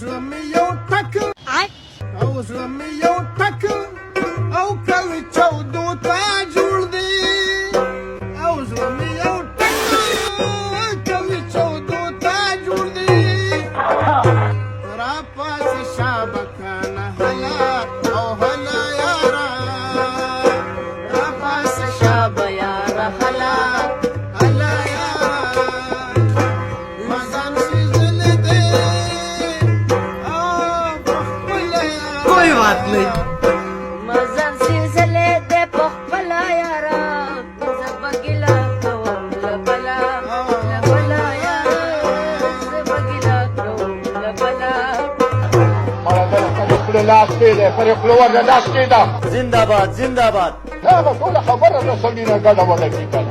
زړه مې یو ټک او زړه مې یو ټک او کوي چودو ته جوړ دی او زړه مې یو ټک کوي چودو ته جوړ دی را پاس شابکانه هلا او هلا یارا را پاس شاب یارا هلا هلا یارا مزان سیزل دے کوئی بات نہیں مزان سلسلے دے پخپلا یارا زبگلا کوم لبلا لبلا یارا زبگلا کوم لبلا زنده باد زنده باد دا به ټوله خبره د سړي نه ګډه وډه کي کنه